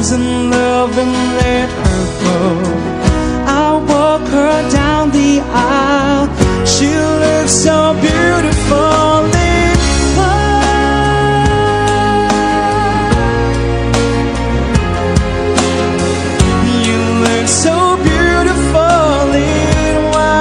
falls in love and let her go. I'll walk her down the aisle. She looks so beautiful in white. You look so beautiful in white.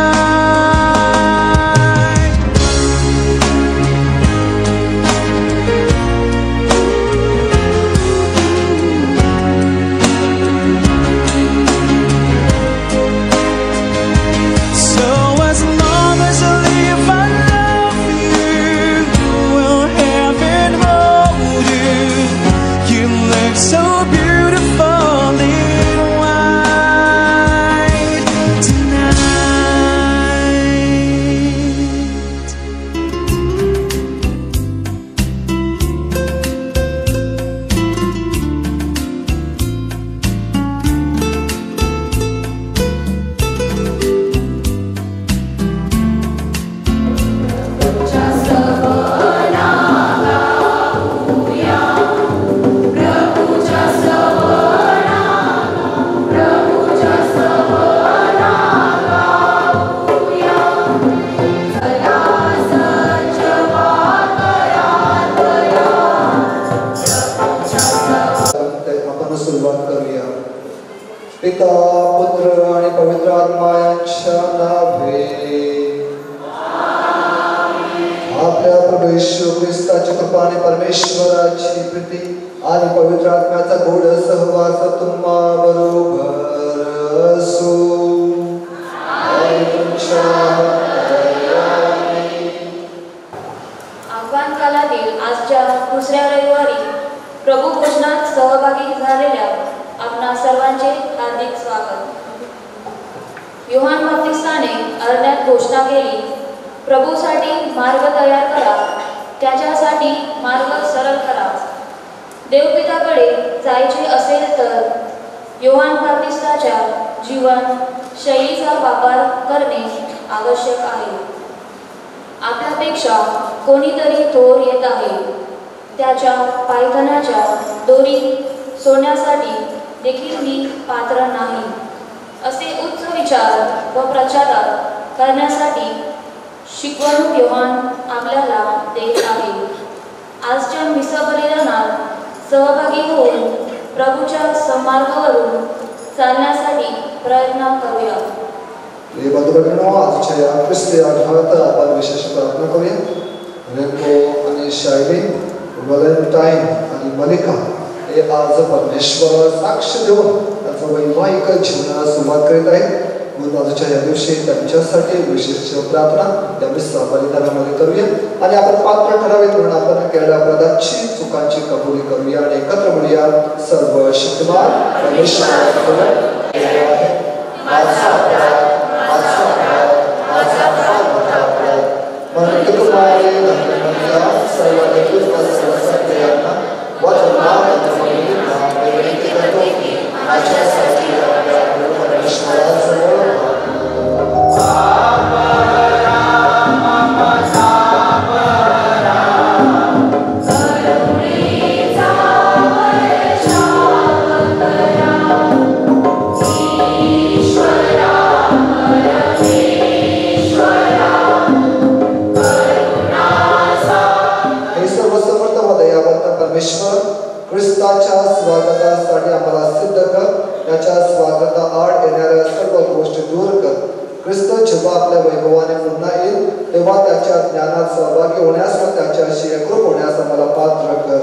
So as long as I live, I love you. Will heaven hold you? You look so beautiful in white tonight. आपण सुरुवात करूया. पिता पुत्र आणि पवित्र आत्मा यांच्या नावे. आपल्या प्रभू येशू ख्रिस्ताची कृपा आणि परमेश्वराची प्रीती आणि पवित्र आत्म्याचा गोड सहवास तुम्हा बरोबर असो. आणि तुमच्या आव्हान कालातील आजच्या दुसऱ्या रविवारी प्रभू भोजनात सहभागी झालेल्या आपणा सर्वांचे हार्दिक स्वागत. योहान बाप्तिस्ताने अरण्यात घोषणा केली, प्रभूसाठी मार्ग तयार करा, त्याच्यासाठी मार्ग सरळ करा. देवपिताकडे जायचे असेल तर योहान बाप्तिस्ताच्या जीवन शैलीचा वापर करणे आवश्यक आहे. आपल्यापेक्षा कोणीतरी थोर येत आहे. त्याच्या पायथ्याच्या दोरी सोडण्यासाठी देखील मी पात्र नाही, असे उच्च विचार व प्रचार करण्यासाठी शिकवणूक योहान आपल्याला देत आहे. आजच्या मिसा बलिदानात सहभागी होऊन प्रभूच्या समार्गावरून चालण्यासाठी प्रयत्न करूया. आजच्या या ख्रिस्ती आठवड्यात आपण विशेष प्रार्थना करूया. रेम्बो आणि शायली, व्हॅलेंटाईन आणि मलिका हे आज परमेश्वराला साक्ष देऊन त्यांचं वैवाहिक जीवनाला सुरुवात करीत आहेत. म्हणून आजच्या या दिवशी त्यांच्यासाठी विशेष प्रार्थना या मिसा बलिदानामध्ये करूया. आणि आपण पात्र ठराविक म्हणून आपण केलेल्या अपराधाची चुकांची कबुली करूया आणि एकत्र म्हणूया. सर्व शक्तिमान परमेश्वराकडे ख्रिस्ताच्या स्वागतासाठी आम्हाला सिद्ध कर. त्याच्या स्वागताआड येणाऱ्या सर्व गोष्टी दूर कर. ख्रिस्त जेव्हा आपल्या वैभवाने पुन्हा येईल तेव्हा त्याच्या ज्ञानात सहभागी होण्यास व त्याच्याशी एकरूप होण्यास आम्हाला पात्र कर.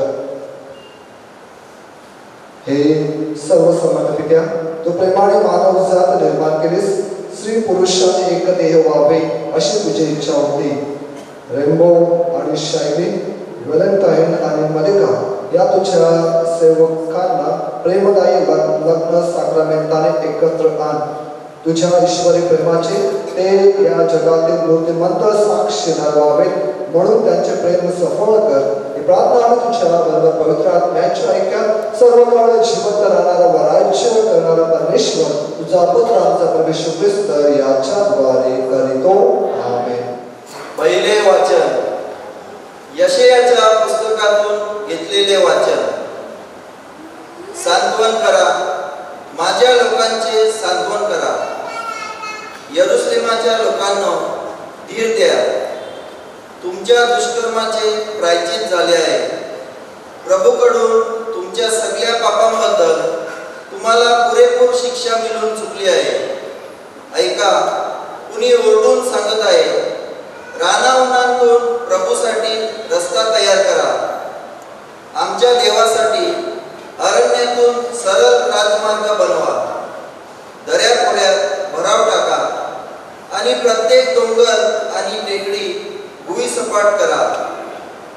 हे सर्व समर्थ पित्या, तू प्रेमाने मानव जात निर्माण केलीस. स्त्री पुरुषाने एक देह व्हावे अशी तुझी इच्छा होती. रेम्बो आणि शायली, व्हॅलेंटाईन आणि मलिका या तुझ्या सेवकांना प्रेमदायी लग्न साक्रामेंटाने एकत्र आण. तुझ्या ईश्वरी प्रेमाचे ते या जगातील मूर्तिमंत साक्षीदार व्हावेत, म्हणून त्यांचे प्रेम सफळ कर. ही प्रार्थना आम्ही तुझ्या बरोबर पवित्र आत्म्याच्या ऐक्यात सर्व काळ जिवंत राहणारा व राज्य करणारा परमेश्वर तुझा पुत्र आमचा परमेश्वर ख्रिस्त याच्याद्वारे करीतो. आमेन. पहिले वाचन यशायाच्या पुस्तकातून घेतलेले वाचन. सांत्वन करा, माझ्या लोकांचे सांत्वन करा. यरुशलेमाच्या लोकांनो, धीर द्या, तुमच्या दुष्कर्माचे प्रायश्चित झाले आहे. प्रभूकडून तुमच्या सगळ्या पापांबद्दल तुम्हाला पुरेपूर शिक्षा मिळून चुकली आहे. ऐका, कुणी ओरडून सांगत आहे, रानाउन्हातून प्रभूसाठी रस्ता तयार करा. आमच्या देवासाठी अरण्यातून सरळ राजमार्ग बनवा. दऱ्याखोऱ्यात भराव टाका आणि प्रत्येक डोंगर आणि टेकडी भुईसपाट करा.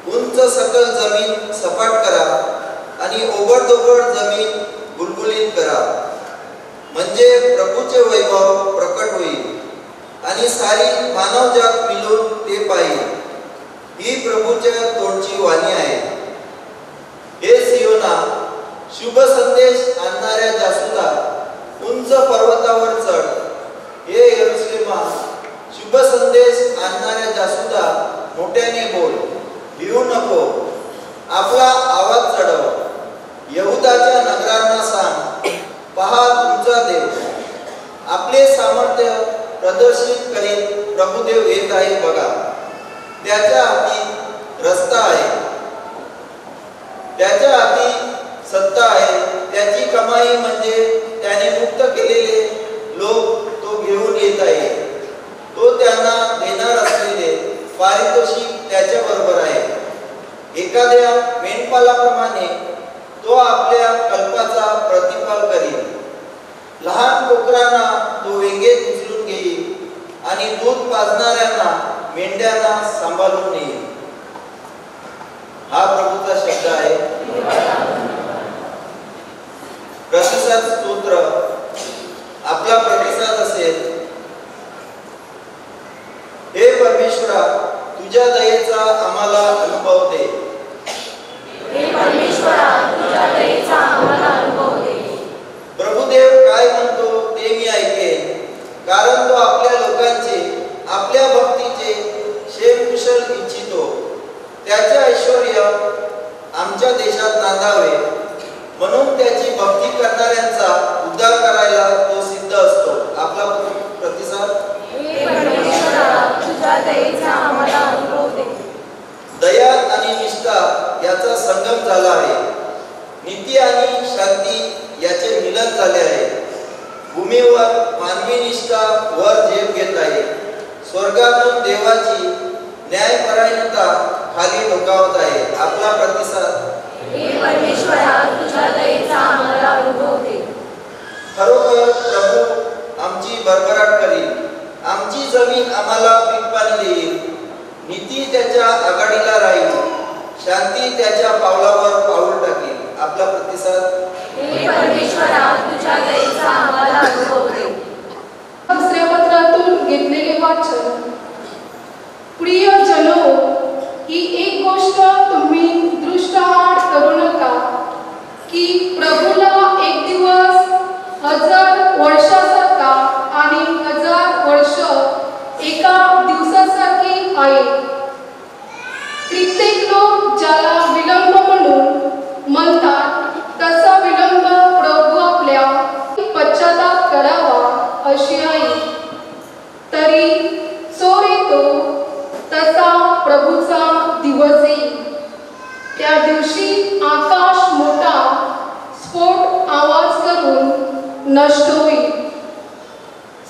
उंच सकल जमीन सपाट करा आणि ओबडधोबड जमीन गुलगुलीत करा. म्हणजे प्रभूचे वैभव प्रकट होईल आणि सारी मानवजात मिळून ते पाहिल. ही प्रभूच्या तोंडची वाणी आहे. हे सियोना, शुभ संदेश आणणाऱ्या जासुदा, उंच पर्वतावर चढ. हे यरुशलेमा, शुभ संदेश आणणाऱ्या जासुदा, मोठ्याने बोल, भिवू नको, आपला आवाज चढव. यहुदाच्या नगरांना सांग, पहा तुमचा देव. आपले सामर्थ्य प्रदर्शित करीत प्रभुदेव येत आहे बघा. त्याच्या हाती रस्ता आहे, त्याच्या हाती सत्ता आहे. त्याची कमाई म्हणजे त्याने मुक्त केलेले लोक तो घेऊन येत आहे. तो त्यांना देणार असलेले पारितोषिक त्याच्या बरोबर आहे. एखाद्या मेंढपालाप्रमाणे तो आपल्या कल्पाचा प्रतिपाल करील. लहान कोकरांना तो वेगेत उचलून घेईल आणि दूध पाजणाऱ्यांना मेंढ्यांना सांभाळून नेईल. हा प्रभूचा शब्द आहे. प्रतिसाद स्तोत्र. आपला प्रतिसाद असेल, हे परमेश्वरा, तुझ्या दयेचा आम्हाला अनुभव दे. हे परमेश्वरा, तुझ्या दयेचा आम्हाला अनुभव दे. प्रभुदेव काय म्हणतो ते मी ऐकेन, कारण तो आपल्या लोकांचे, आपल्या भक्तीचे क्षेमकुशल इच्छितो. त्याचे ऐश्वर्य आमच्या देशात नांदावे, म्हणून त्याची भक्ती करणाऱ्यांचा उद्धार करायला तो सिद्ध असतो. आपला प्रतिसाद. हे परमेश्वरा, तुझ्या दयेचा आम्हाला अनुभव दे. दया आणि निष्ठा याचा संगम झाला आहे. नीती आणि शांती याचे मिलन झाले आहे. भूमीवर मानवी निष्ठा वर झेप घेत आहे. स्वर्गातून देवाची न्यायपरायणता खाली डोकावत आहे. आपला प्रतिसाद. हे परमेश्वरा, तुझ्या दयेचा आम्हाला अनुभव दे. खरोखर प्रभू आमची भरभराट करील. आमची जमीन आम्हाला पीक पाणी देईल. नीती त्याच्या आघाडीला राहील. शांती त्याच्या पावलावर पाऊल टाकेल. आपला प्रतिसाद. हे परमेश्वरा, तुझ्या दयेचा आम्हाला अनुभव दे. दुसऱ्या पत्रातून घेतलेले वाचन. प्रिय जनो, ही एक गोष्ट तुम्ही दृष्टाहार करू नका की प्रभूला एक दिवस 1000 वर्षासारखा आणि 1000 वर्ष एका दिवसासारखी आहे. कित्येक लोक ज्याला विलंब म्हणून म्हणतात, तसा विलंब प्रभू आपल्या पश्चाताप करावा अशी आहे. तरी चोर येतो तसा प्रभूचा दिवस येईल. त्या दिवशी आकाश मोठा स्फोट आवाज करून नष्ट होईल.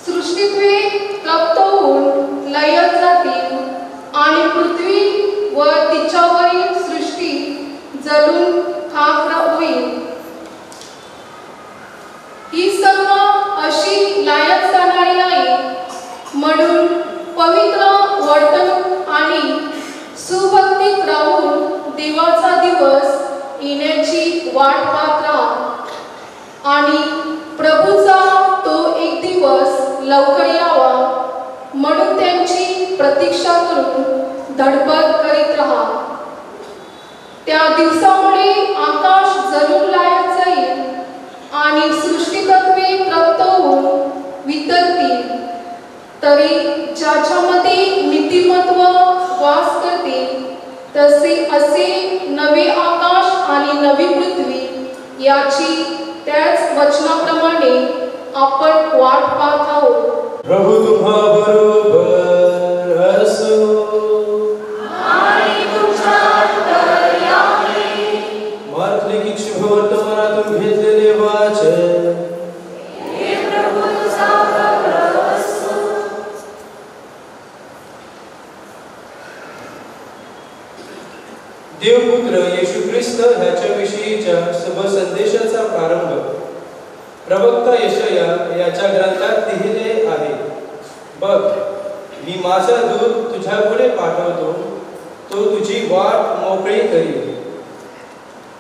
सृष्टित्वे तप्त होऊन लयत जातील आणि पृथ्वी व तिच्यावरील सृष्टी जलून खाक होईल. ही सर्व अशी लायत जाणारी आहे. म्हणून पवित्र वर्तणूक आणि सुभक्तीत राहून देवाचा दिवस येण्याची वाट पाहत राहा आणि प्रभूचा तो एक दिवस लवकर यावा म्हणून त्यांची प्रतीक्षा करून धडपड करीत राहा. त्या दिवसामुळे आकाश जलून लायत जाईल आणि सृष्टितत्वे तप्त होऊन वितळतील. तरी ज्याच्यामध्ये नीतिमत्व वास करते तसे असे नवे आकाश आणि नवी पृथ्वी याची त्याच वचनाप्रमाणे आपण वाट पाहत आहोत. प्रभू तुम्हा बरोबर असो. आणि तुमच्या अंतर्यामी. मार्क लिखित शुभ वर्तमानातून घेतलेले वाचन. हे प्रभू तुझा बरोबर असो. देवपुत्र येशू ख्रिस्त ह्याच्या विषयीच्या शुभ संदेशाचा प्रारंभ प्रवक्ता यशाया याच्या ग्रंथात लिहिले आहे. बघ, मी माझा दूत तुझ्यापुढे पाठवतो, तो तुझी वाट मोकळी करील.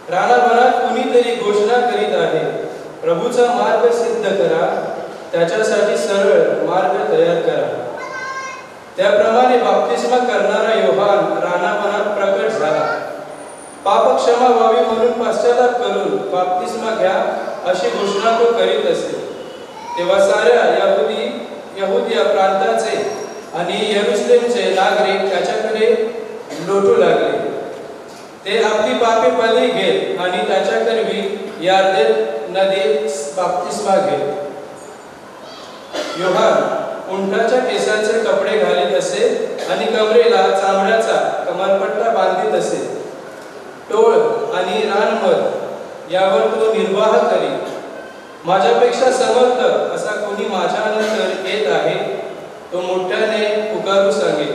रानाभरात कुणीतरी घोषणा करीत आहे, प्रभूचा मार्ग सिद्ध करा, त्याच्यासाठी सरळ मार्ग तयार करा. त्याप्रमाणे बाप्तिस्मा करणारा योहान रानाभरात प्रकट झाला. पापक्षमा व्हावी म्हणून पश्चाताप करून बाप्तिस्मा घ्या अशी घोषणा तो करीत असे. तेव्हा साऱ्या यहुदिया प्रांताचे आणि यरुशलेमचे नागरिक त्याच्याकडे लोटू लागले. ते आपली पापे पदरी घेत आणि त्याच्याकरवी यार्देन नदीत बाप्तिस्मा घेत. योहान उंटाच्या केसांचे कपडे घालीत असे आणि कमरेला चामड्याचा कमरपट्टा बांधित असे. टोळ आणि रानमध यावर तो निर्वाह करी. माझ्यापेक्षा समर्थ असा कोणी माझ्यानंतर येत आहे, तो मोठ्याने पुकारू सांगेल.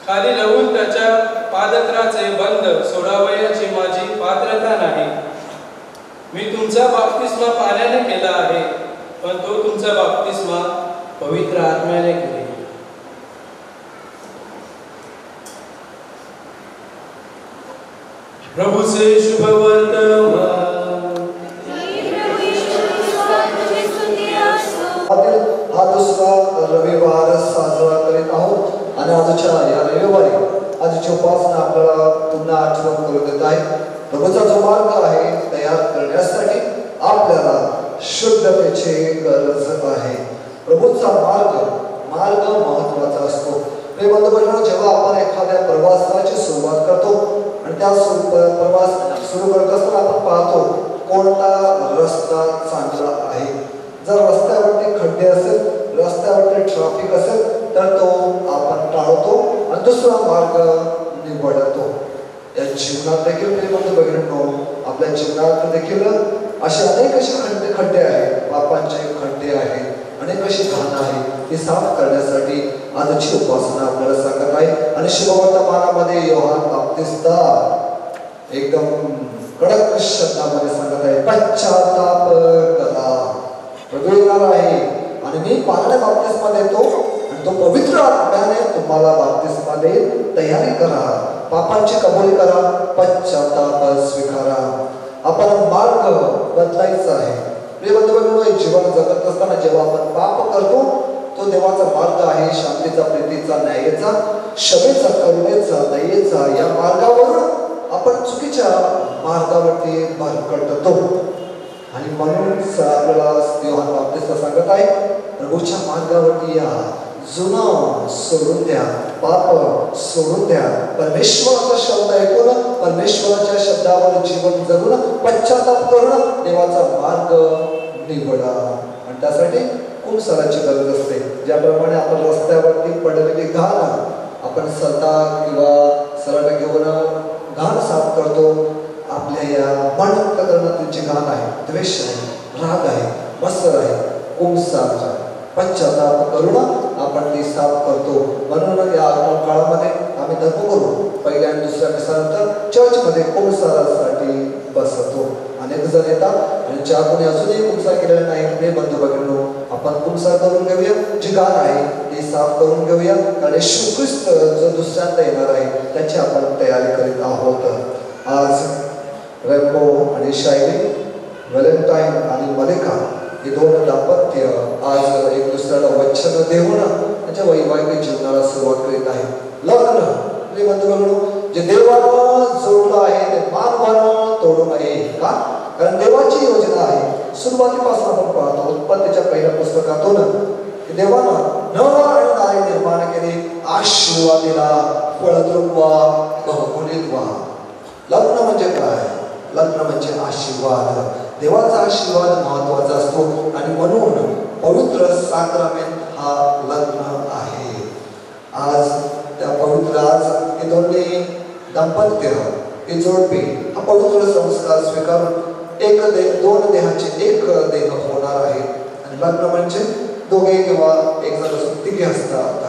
खाली लवून त्याच्या पादत्राचे बंद सोडावयाची माझी पात्रता नाही. मी तुमचा बाप्तिस्मा पाण्याने केला आहे, पण तो तुमचा बाप्तिस्मा पवित्र आत्म्याने केले. प्रभूचे शुभ वर्तमान. हा दुसरा रविवार साजरा करीत आहोत आणि आजच्या या रविवारी आजची उपासना आपल्याला पुन्हा आठवण करून देत आहे. प्रभूचा जो मार्ग आहे तयार करण्यासाठी आपल्याला शुद्धतेची गरज आहे. प्रभूचा मार्ग महत्वाचा असतो. प्रेमबंधू, जेव्हा आपण एखाद्या प्रवासाची सुरुवात करतो आणि त्या प्रवास सुरू करत असताना आपण पाहतो कोणता रस्ता चांगला आहे. जर रस्त्यावरती खड्डे असेल, रस्त्यावरती ट्रॅफिक असेल तर तो आपण टाळतो आणि दुसरा मार्ग निवडतो. या जीवनात देखील प्रेमबंधू, आपल्या जीवनात देखील असे अनेक असे खड्डे आहेत, पापांचे खड्डे आहेत, अनेक अशी घाण आहे. ती साफ करण्यासाठी आजची उपासना आपल्याला सांगत आहे. आणि शुभवर्तमानामध्ये योहान बाप्तिस्ता एकदम कडक शब्दामध्ये सांगत आहे, पश्चाताप करा. प्रभू येणार आहे आणि मी पाण्याने बाप्तिस्मा देतो आणि तो पवित्र आत्म्याने तुम्हाला बाप्तिस्मा देईल. तयारी करा, पापांची कबूल करा, पश्चाताप स्वीकारा. आपण मार्ग बदलायचा आहे. प्रियबंधू, जीवन जगत असताना जेव्हा आपण पाप करतो, तो देवाचा मार्ग आहे, शांतीचा, प्रीतीचा, न्यायाचा, क्षमेचा, करुणेचा, दयेचा. या मार्गावरून आपण चुकीच्या मार्गावरती भरकटतो आणि म्हणून आपल्याला योहान बाप्तिस्ता सांगत आहे, प्रभूच्या मार्गावरती या, जुनं सोडून द्या, पाप सोडून द्या, परमेश्वराचा शब्द ऐकून परमेश्वराच्या शब्दावर जीवन जगून पश्चाताप करून देवाचा मार्ग निवडा. आणि त्यासाठी कुंसाराची गरज असते. ज्याप्रमाणे आपण रस्त्यावरती पडलेली घाण आपण सदा किंवा सरळ घेऊन घाण साफ करतो, आपल्या या मन अंतःकरणातील जी घाण आहे, द्वेष आहे, राग आहे, मत्सर आहे, कुंसार आहे, पश्चाताप करून आपण ती साफ करतो. म्हणून या काळामध्ये आम्ही धर्म करू पहिल्या आणि दुसऱ्या मिसानंतर चर्चमध्ये कुंसारासाठी बसतो. अनेक जण येतात आणि ज्या कोणी अजूनही कुंसार केलेला नाही, हे बंधू भगिनींनो, आपण कुंसार करून घेऊया. जी घाण आहे ती साफ करून घेऊया, कारण येशू ख्रिस्त जो दुसऱ्यांदा येणार आहे त्याची आपण तयारी करीत आहोत. आज रेम्बो आणि शायरी, व्हॅलेंटाईन आणि मलिका हे दोन दाम्पत्य आज एक दुसऱ्याला वचन देऊन त्यांच्या वैवाहिक जीवनाला सुरुवात करीत आहे. लग्न जे देवानं जोडलं आहे ते मानवानं तोडू नये. का? कारण देवाची योजना आहे. सुरुवातीपासून आपण पाहतो उत्पत्तीच्या पहिल्या पुस्तकातून देवानं नर आणि नारी निर्माण केले, आशीर्वाद दिला, फळद्रुप व्हा, बहुगुणित व्हा. लग्न म्हणजे काय? लग्न म्हणजे आशीर्वाद. देवाचा आशीर्वाद महत्त्वाचा असतो आणि म्हणून पवित्र साक्रामेंट हा लग्न आहे. आज त्या पवित्र आज हे दोन्ही दाम्पत्य हे जोडपे हा पवित्र संस्कार स्वीकारून दोन देहाचे एक देह होणार आहे. आणि लग्न म्हणजे दोघे किंवा एक जण असतो, तिघे असतात.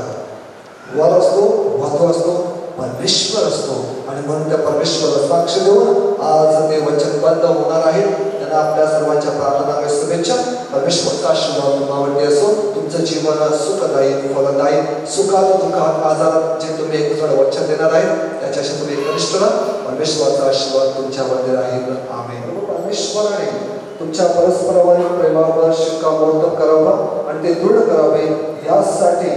वर असतो, वधू असतो, परमेश्वर असतो. आणि म्हणून त्या परमेश्वराला साक्ष देऊन आज ते वचनबद्ध होणार आहे. त्यांना आपल्या सर्वांच्या प्रार्थना शुभेच्छा. परमेश्वरचा आशीर्वाद तुम्हावरती असो. तुमचं जीवन सुखदायी, फलदायी, सुखात दुःखात आजारात जे तुम्ही एक दुसऱ्याला वचन देणार आहे त्याच्याशी तुम्ही एकनिष्ठ राहा. परमेश्वराचा आशीर्वाद तुमच्यावरती राहील. आमेन. परमेश्वराने तुमच्या परस्परावरील प्रेमावर शिक्कामोर्तब करावा आणि ते दृढ करावे यासाठी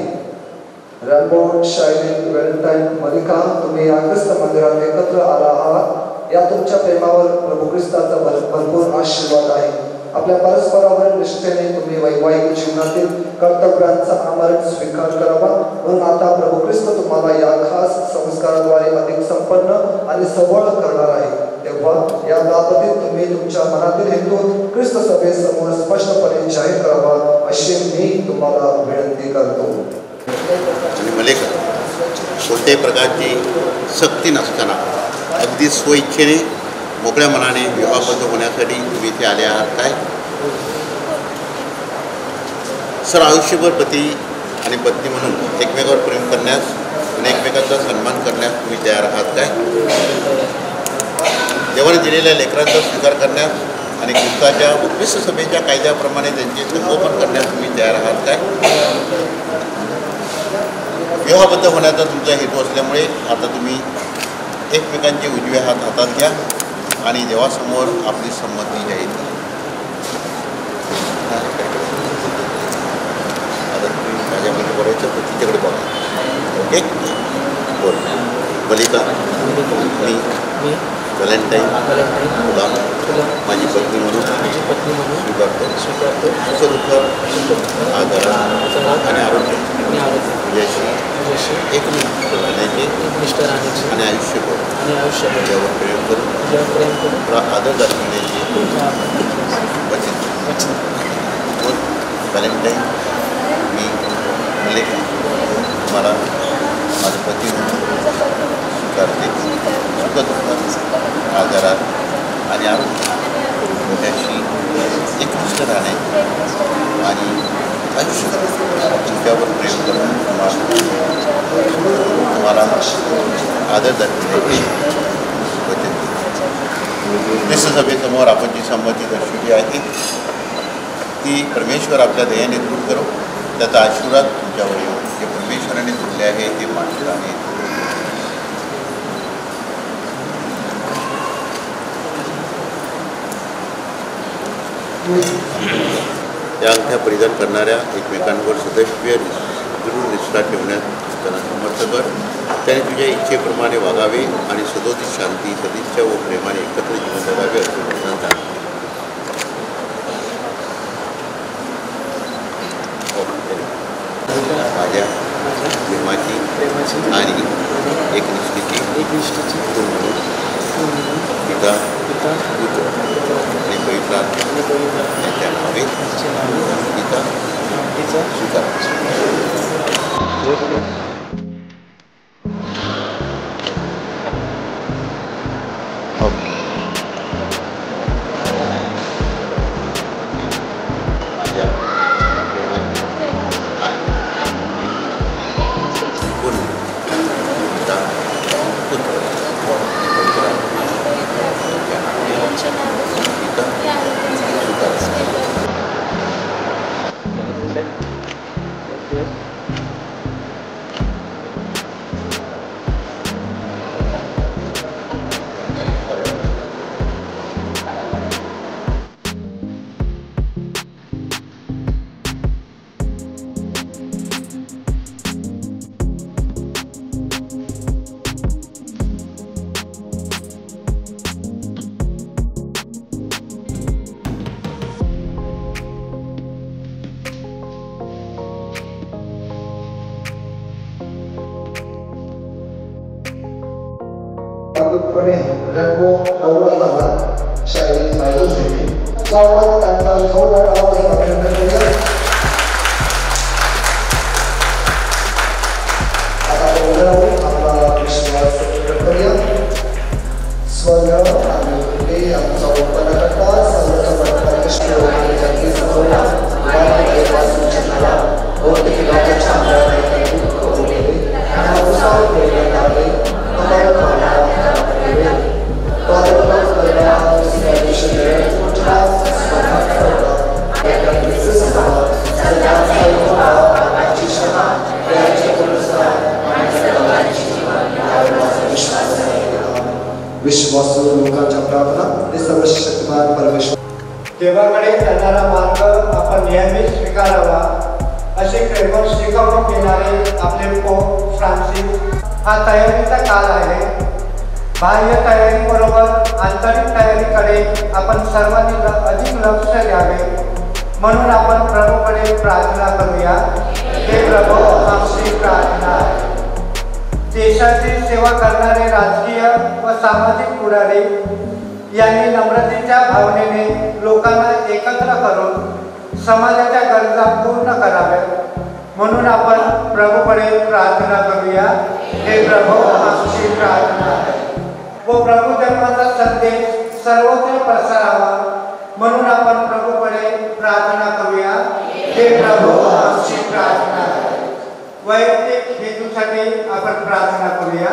रॅम्बो, शायनिंग, व्हॅलेंटाईन, मलिका तुम्ही या ख्रिस्त मंदिरात एकत्र आला आहात. या तुमच्या प्रेमावर प्रभू ख्रिस्ताचा भरपूर आशीर्वाद आहे. आपल्या परस्परावर निष्ठेने तुम्ही वैवाहिक जीवनातील कर्तव्यांचा आमरण स्वीकार करावा. म्हणून आता प्रभू ख्रिस्त तुम्हाला या खास संस्काराद्वारे अधिक संपन्न आणि सबळ करणार आहे. तेव्हा या बाबतीत तुम्ही तुमच्या मनातील हेतू ख्रिस्त सभेसमोर स्पष्टपणे जाहीर करावा अशी मी तुम्हाला विनंती करतो. आणि मलिका कोणत्याही प्रकारची सक्ती नसताना अगदी स्वइच्छेने मोकळ्या मनाने विवाहबद्ध होण्यासाठी तुम्ही इथे आले आहात काय? सर आयुष्यभर पती आणि पत्नी म्हणून एकमेकावर प्रेम करण्यास आणि एकमेकांचा सन्मान करण्यास तुम्ही तयार आहात काय? देवाने दिलेल्या लेकरांचा स्वीकार करण्यास आणि ख्रिस्ताच्या ख्रिस्त सभेच्या कायद्याप्रमाणे त्यांचे संगोपन करण्यास तुम्ही तयार आहात काय? विवाहबद्ध होण्याचा तुमचा हेतू असल्यामुळे आता तुम्ही एकमेकांचे उजवे हात हातात घ्या आणि देवासमोर आपली संमती जाहीर करा. आता तुम्ही माझ्यामध्ये बोलायचं तर तिच्याकडे बघा. ओके बोल. मलिका मी व्हॅलेंटाईन तुला माझी पत्नी म्हणून स्वीकारतो. सुखदुःख आदर आणि आरोग्य तुझ्याशी एकनिष्ठ राहण्याची आणि आयुष्यभर यावर प्रेम करून तुला आदर दाखवण्याची वचन. व्हॅलेंटाईन मी मलिका तुम्हाला माझं पती म्हणून स्वीकारते. सुखदुःखात आजारात आणि आरोग्य त्याशी एकनिष्ठ राहणे आणि आयुष्यभर तुमच्यावर प्रेम करून तुम्हाला आदर दाखवण्याची वचन. ख्रिस्त सभेसमोर आपण जी संमती दर्शवली आहे ती परमेश्वर आपल्या दयाने दूर करो. त्याचा आशीर्वाद तुमच्यावर येऊ. जे परमेश्वराने दिले आहे ते माणसाने त्या अंगठ्या परिधान करणाऱ्या एकमेकांवर सदैव दृढ निष्ठा ठेवण्यात त्यांना समर्थ कर. त्याने तुझ्या इच्छेप्रमाणे वागावे आणि सदोदित शांती, सदिच्छा व प्रेमाने एकत्र जीवन जगावे असे म्हणतात. माझ्या प्रेमाची आणि एकनिष्ठेची पिता पुत्र आणि पवित्र यांच्या नावे पिता स्वीकार. आशीर्वाद देते. त्यामुळे त्यांना जोरदार आवाजात अभिनंदन करूया. आता आपला विश्वास व्यक्त करूया. स्वर्ग आणि आमचा उत्पन्नकर्ता सर्वप्रथम परमेश्वर आणि जगती सर्वला वाईपासून जन्माला भौतिक लोकाच्या अंगाने दुःख भोगले आणि अवसाद प्रेरणात आले. तुम्हाला भावना केले पादप्रवास करता दुसऱ्या दिवशी उठला स्वतः ठरवला एकाग्रीचे सभा सदा सर्वभा आकाची क्षमा दयाचे पुरस्कार आणि सर्वांची जीवन यावर माझा विश्वास आहे. विश्वासू लोकांच्या प्रार्थना हे सर्वशक्तिमान परमेश्वर देवाकडे जाणारा मार्ग आपण नेहमी स्वीकारावा असे प्रेमळ शिकवणूक देणारे आपले पोप फ्रान्सिस. हा तयारीचा काळ आहे. बाह्य तयारीबरोबर आंतरिक तयारीकडे आपण सर्वांनी अधिक लक्ष द्यावे. म्हणून आपण प्रभूकडे प्रार्थना करूया. हे प्रभू आमची प्रार्थना. देशाची सेवा करणारे राजकीय व सामाजिक पुढारी यांनी नम्रतेच्या भावनेने लोकांना एकत्र करून समाजाच्या गरजा पूर्ण कराव्यात. म्हणून आपण प्रभूकडे प्रार्थना करूया. हे प्रभू आमची प्रार्थना. व प्रभू जन्माचा संदेश सर्वत्र पसरावा म्हणून आपण प्रभूकडे प्रार्थना करूया. हे प्रभू आमची प्रार्थना. वैयक्तिक हेतूसाठी आपण प्रार्थना करूया.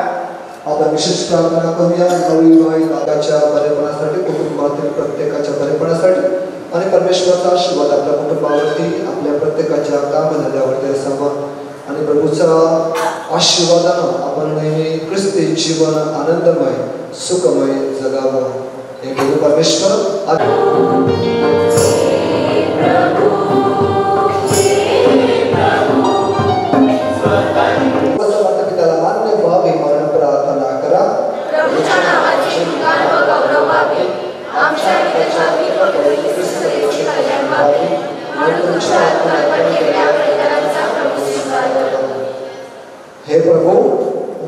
आपण विशेष प्रार्थना करूया नवविवाहित नागाच्या बरेपणासाठी, कुटुंबातील प्रत्येकाच्या बरेपणासाठी आणि परमेश्वराचा आशीर्वाद आपल्या कुटुंबावरती आपल्या प्रत्येकाच्या कामधंद्यावरती असावा आणि प्रभूचा आशीर्वादानं आपण नेहमी ख्रिस्ती जीवन आनंदमय सुखमय जगावं. हे प्रभू परमेश्वर पित्याला मान्य व्हावे म्हणून प्रार्थना करा. प्रभूच्या नावाचे गुणगान व गौरव व्हावे. आमच्या ख्रिस्ताची कल्याण व्हावे म्हणून तुमच्या हातून अर्पण केलेल्या बलिदानाचा प्रभू स्वीकार करा. हे प्रभू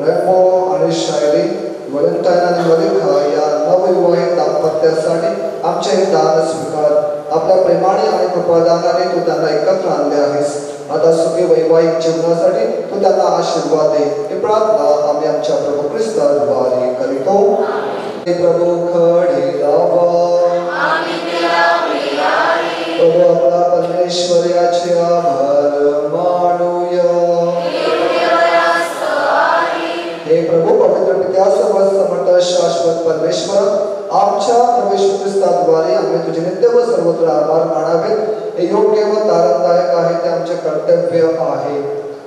रेमो आणि शायरी वलेंटाईन आणि मलिका या नवविवाहित दाम्पत्यासाठी आमचे हे दान स्वीकार. आपल्या प्रेमाने आणि कृपादानाने तू त्यांना एकत्र आणले आहेस. आता सुखी वैवाहिक जीवनासाठी तू त्यांना आशीर्वाद दे. ही प्रार्थना आम्ही आमच्या प्रभू ख्रिस्ताद्वारे करीतो. हे प्रभू खडे लावा. प्रभू आपला परमेश्वराचे आभार मानूया. हे प्रभू पवित्र पित्या सर्वसमर्थ शाश्वत परमेश्वर आमच्या प्रभू येशू ख्रिस्ताद्वारे आम्ही तुझे नित्य व सर्वत्र आभार मानावे. हे योग्य व तारणदायक आहे ते आमचे कर्तव्य आहे.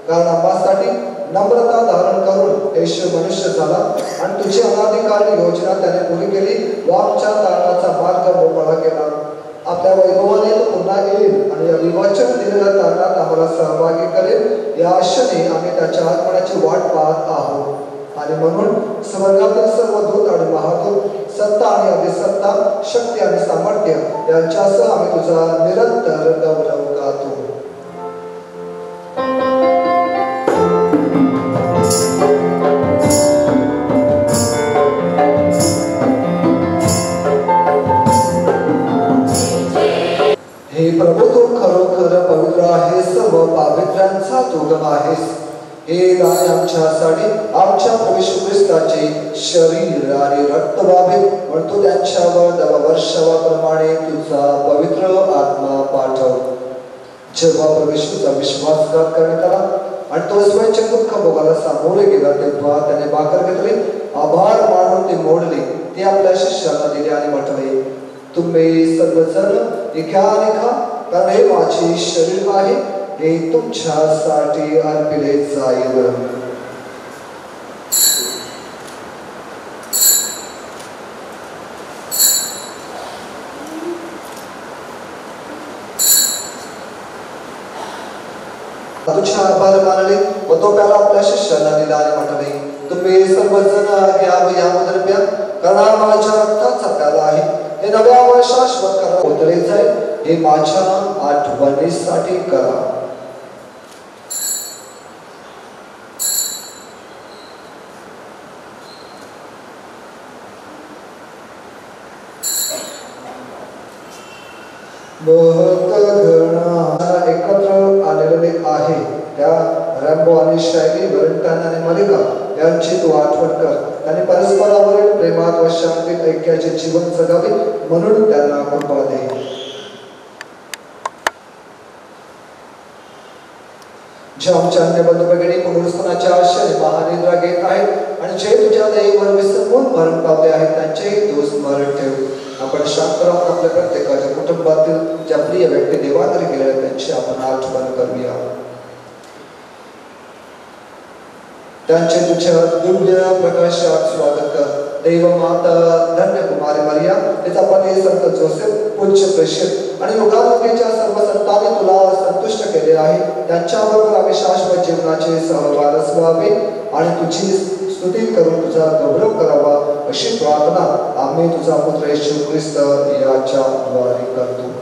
कारण आम्हासाठी नम्रता धारण करून येशू मनुष्य झाला आणि तुझी अनाधिकारी योजना त्याने पुरी केली व आमच्या तारणाचा मार्ग मोकळा केला. आपल्या वैभवाने तो पुन्हा येईल आणि या विवाचन दिलेल्या तारणात आम्हाला सहभागी करेल या आशेने आम्ही त्याच्या आगमनाची वाट पाहत आहोत. आणि म्हणून स्वर्गातील सर्व दूत आणि महादूत, सत्ता आणि अधिसत्ता, शक्ती आणि सामर्थ्य यांच्यासह आम्ही तुझा निरंतर गौरव गातो. हे प्रभू तू खरोखर पवित्र आहेस व पावित्र्यांचा उगम आहेस. हे दान आमच्यासाठी आमच्या प्रभू येशू ख्रिस्ताचे शरीर आणि रक्त व्हावे म्हणून तू त्यांच्यावर नववर्षाप्रमाणे तुझा पवित्र आत्मा पाठव. जेव्हा प्रभू येशूचा विश्वासघात करण्यात आला आणि तो स्वयंचे दुःख भोगायला सामोरे गेला तेव्हा त्याने भाकर घेतली, आभार मानून ती मोडली, ती आपल्या शिष्यांना दिली आणि म्हटले, तुम्ही सर्वजण घ्या आणि खा, कारण हे माझे शरीर आहे, हे तुमच्यासाठी अर्पिले जाईल. तुझ्या आभार मानले व तो प्याला आपल्या शिष्यांना दिला आणि म्हटले, तुम्ही सर्वजण घ्या व यामध्ये प्या, कारण हा माझ्या रक्ताचा प्याला आहे, हे नव्या व शाश्वत करा उतरे जाईल, हे माझ्या आठवणीसाठी करा. एकत्र आलेले आहे त्या रॅम्बो आणि शायली, व्हॅलेंटाईन आणि मालिका यांची तू आठवण कर. त्यांनी परस्परावरील प्रेमात व शांतीत ऐक्याचे जीवन जगावे म्हणून त्यांना कृपा दे. जे आमच्या अन्य बंधू भगिनी पुनरुत्थानाच्या आशेने महानिद्रा घेत आहेत आणि जे तुझ्या दयेवर विसरून मरण पावले आहेत त्यांचेही तू स्मरण ठेव. आपण शांत राहून आपल्या प्रत्येकाच्या कुटुंबातील ज्या प्रिय व्यक्ती देवाकडे गेल्या त्यांची आपण आठवण करूया. त्यांचे तुझ्या दिव्य प्रकाशात स्वागत कर. देव माता धन्य कुमारी मरिया, तिचा पती संत जोसेफ, पूज्य प्रेषित आणि युगानुयुगाच्या सर्व संतांनी तुला संतुष्ट केले आहे. त्यांच्याबरोबर आम्ही शाश्वत जीवनाचे सहवारस व्हावे आणि तुझी स्तुती करून तुझा गौरव करावा अशी प्रार्थना आम्ही तुझा पुत्र येशू ख्रिस्त याच्या द्वारे करतो.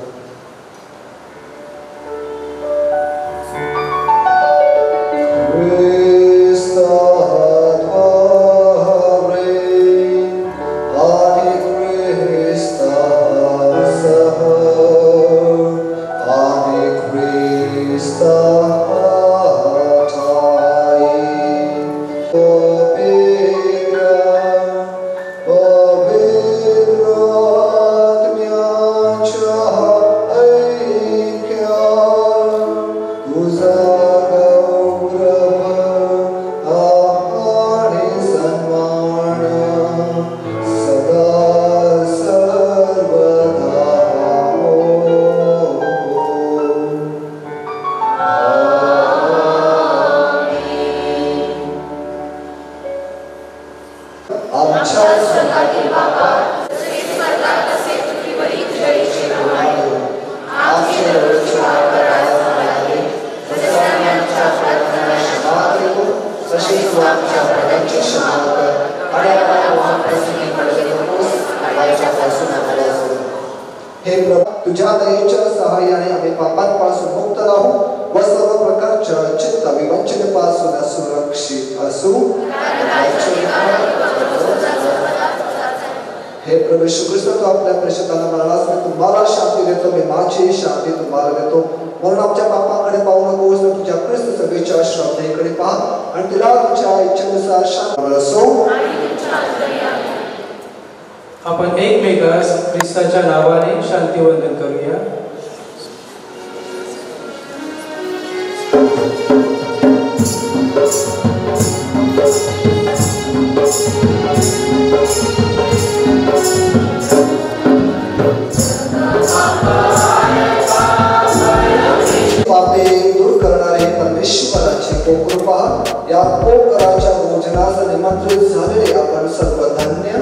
हे प्रभू, तुझ्या दयेच्या सहाय्याने आम्ही पापांपासून मुक्त राहू व सर्व प्रकारच्या चित्त विवंचनेपासून सुरक्षित असू. हे प्रभू येशू ख्रिस्त, तू आपल्या प्रेषितांना म्हणालास, मी तुम्हाला शांती देतो, मी माझी शांती तुम्हाला देतो. म्हणून आमच्या पापांकडे पाहू नकोस, तर तुझ्या ख्रिस्त सभेच्या श्रद्धेकडे पहा आणि तिला तुझ्या इच्छेनुसार शांत असो. आपण एकमेकास ख्रिस्ताच्या नावाने शांतिवंदन करूया. पापे दूर करणारे परमेश्वराची कृपा, या पोकराच्या भोजनास निमंत्रित झालेले आपण सर्व धन्य.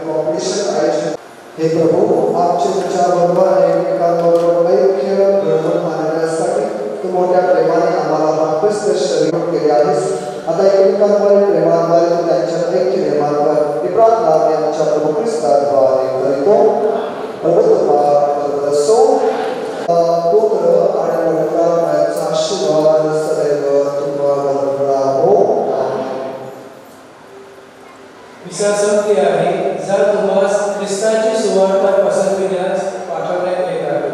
कॉम्पिटिशन आयोजित हे प्रभू आमचे तुझ्याबरोबर एकमेकांबरोबर ऐक्य घडवून आणण्यासाठी तू मोठ्या प्रेमाने आम्हाला भाग्यस्त शरीर केले आहेस. आता एकमेकांवर प्रेमाद्वारे तू त्यांच्या ऐक्य निर्माण कर ही प्रार्थना आमच्या प्रभू ख्रिस्ताद्वारे करीतो. प्रभू असो पुत्र आणि पवित्रात्म्याचा आशीर्वाद सदैव तुम्हावर राहो. विसा संपली आहे. जर तुम्हाला ख्रिस्ताची सुवार्ता पसंतील्यास पाठवण्यात येत आहे.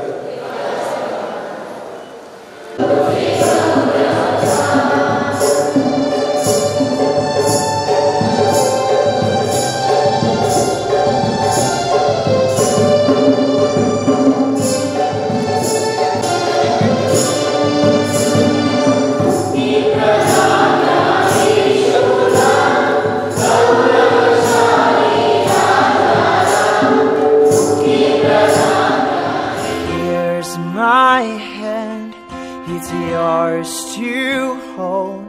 My hand, it's yours to hold.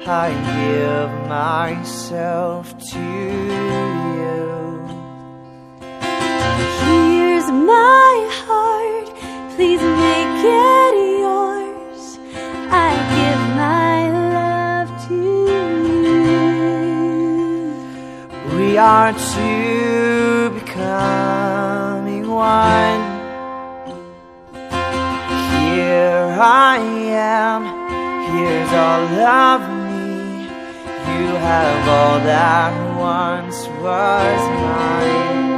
I give myself to you. Here's my heart, please make it yours. I give my love to you. We are two becoming one. Here I am, here's all of me. You have all that once was mine.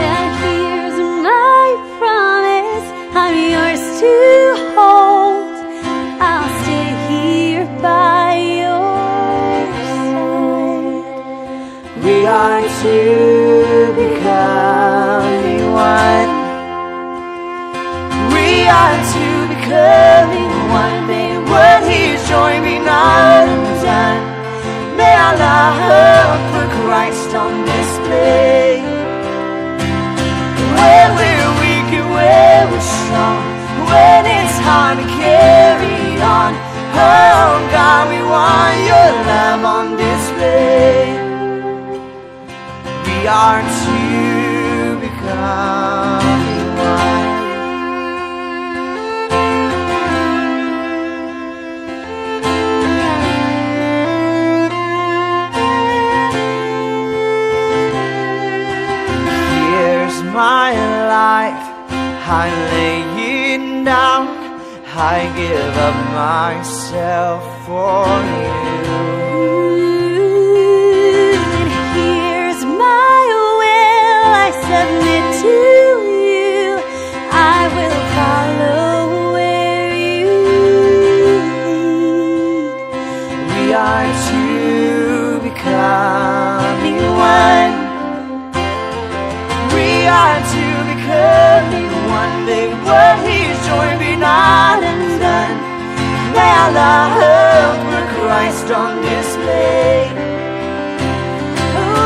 And here's my promise, I'm yours to hold. I'll stay here by your side. We are two becoming one. We are two becoming one. May what He's joined be not undone. May our love put Christ on display. When we're weak and when we're strong, when it's hard to carry on, oh God, we want your love on display. We are two becoming one. My life, I lay it down. I give up myself for you. And here's my will, I submit to you. I will follow where you lead. We are two becoming one. We are two becoming one. May what He's joined be not undone. May our love put Christ on display.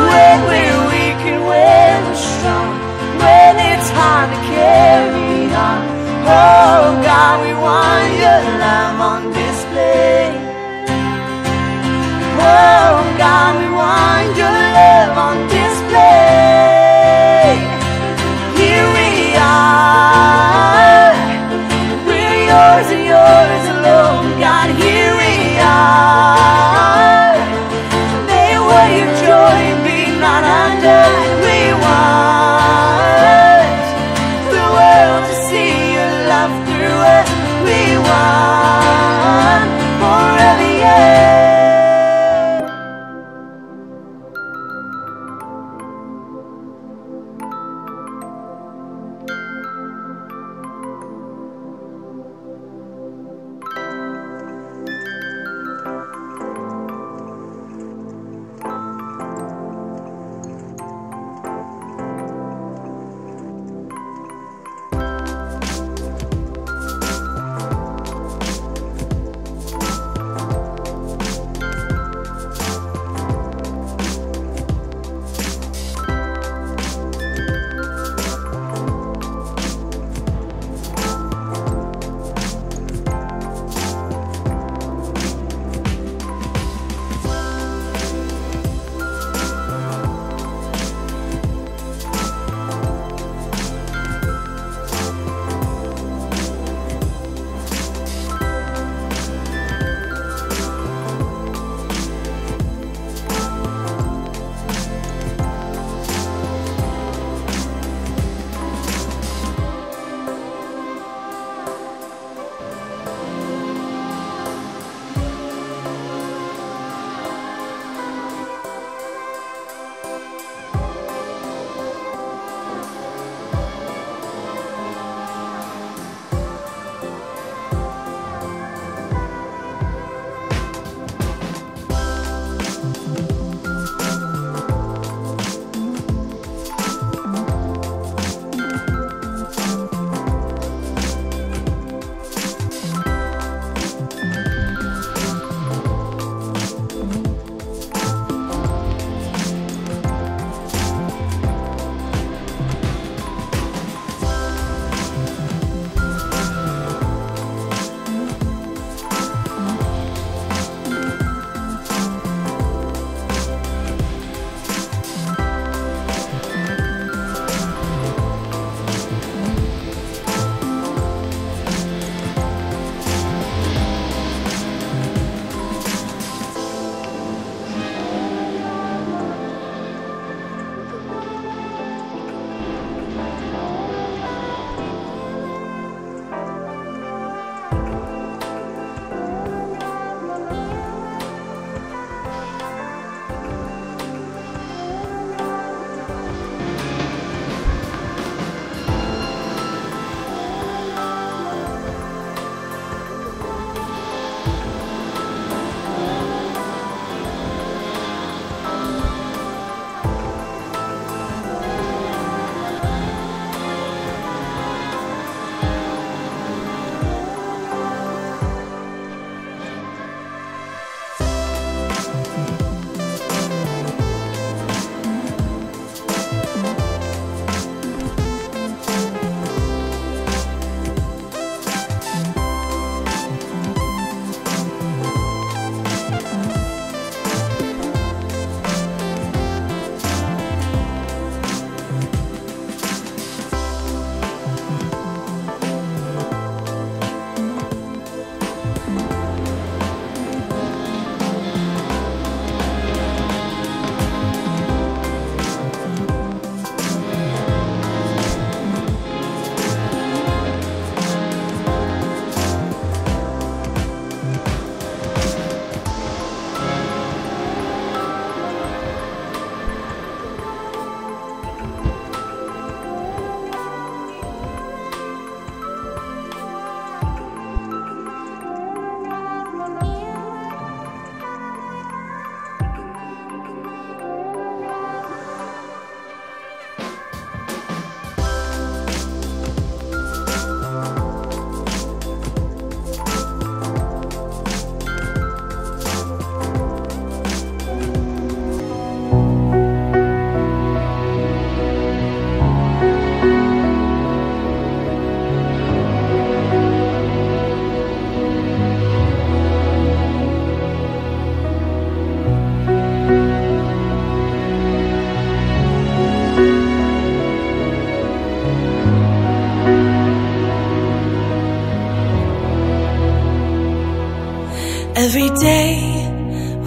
When we're weak and when we're strong, when it's hard to carry on, oh God, we want your love on display. Oh God, we want your love on display. Here we are, we're yours and yours alone. God, here we are. May what you join be not undone. We want the world to see your love through us. We want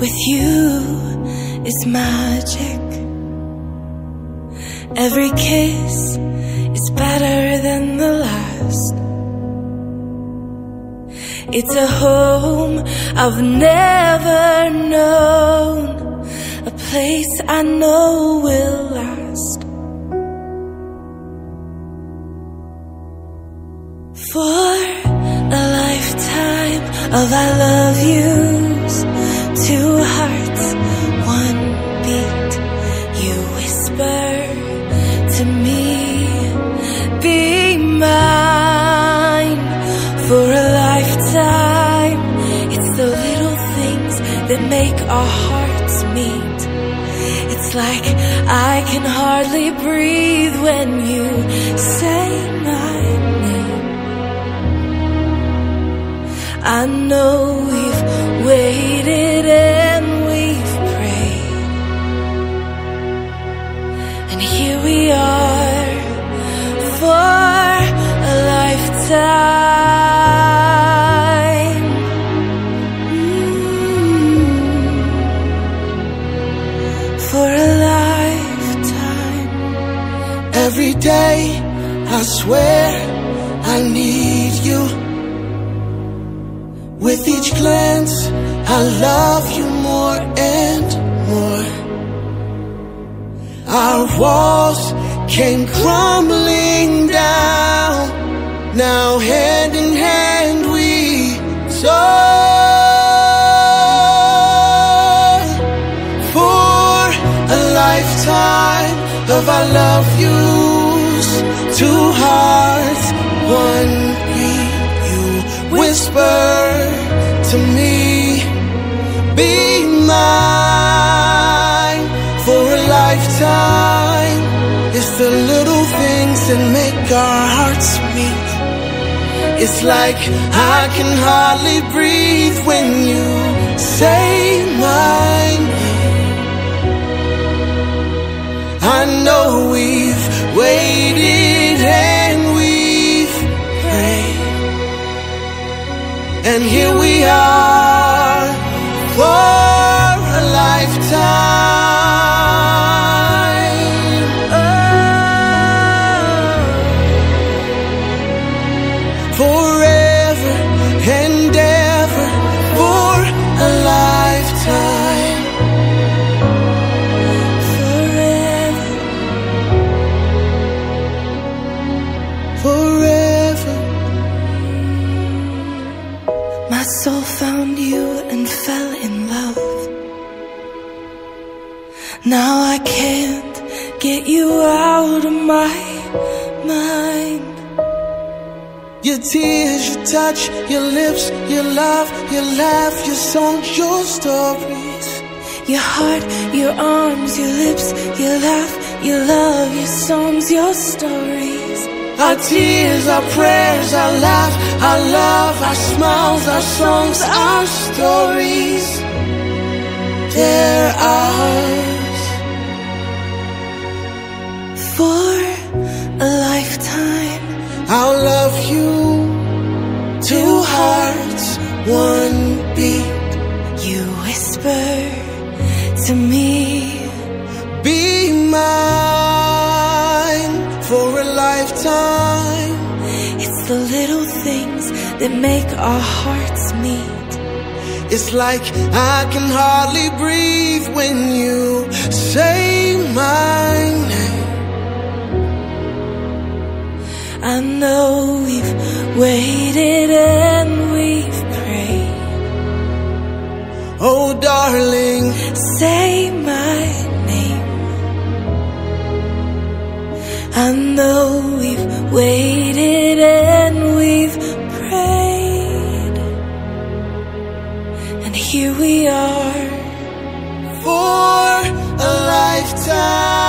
with you is magic. Every kiss is better than the last. It's a home I've never known, a place I know will last. For a lifetime of I love yous, two hearts, one beat. You whisper to me, be mine. For a lifetime, it's the little things that make our hearts meet. It's like I can hardly breathe when you say my name. I know we've waited and we've prayed, and here we are for a lifetime. For a lifetime. Every day I swear I need you. With each glance, I love you more and more. Our walls came crumbling down. Now hand in hand we soar. For a lifetime of I love yous, two hearts, one beat. You whisper to me, be mine. For a lifetime, it's the little things that make our hearts meet. It's like I can hardly breathe when you say my name. I know we've waited and we've prayed, and here we are for a lifetime. Forever and ever for a lifetime. Forever, forever. My soul found you and fell in love. Now I can't get you out of my mind. Your tears, your touch, your lips, your love, your laugh, your songs, your stories. Your heart, your arms, your lips, your laugh, your love, your songs, your stories. Our tears, our prayers, our laugh, our love, our smiles, our songs, our stories. They're ours. For a lifetime, I'll love you, two hearts, one beat. You whisper to me, be mine. For a lifetime, it's the little things that make our hearts meet. it's like I can hardly breathe when you say my name. I know we've waited and we've prayed. Oh darling, say my name. I know we've waited and we've prayed, and here we are for a lifetime.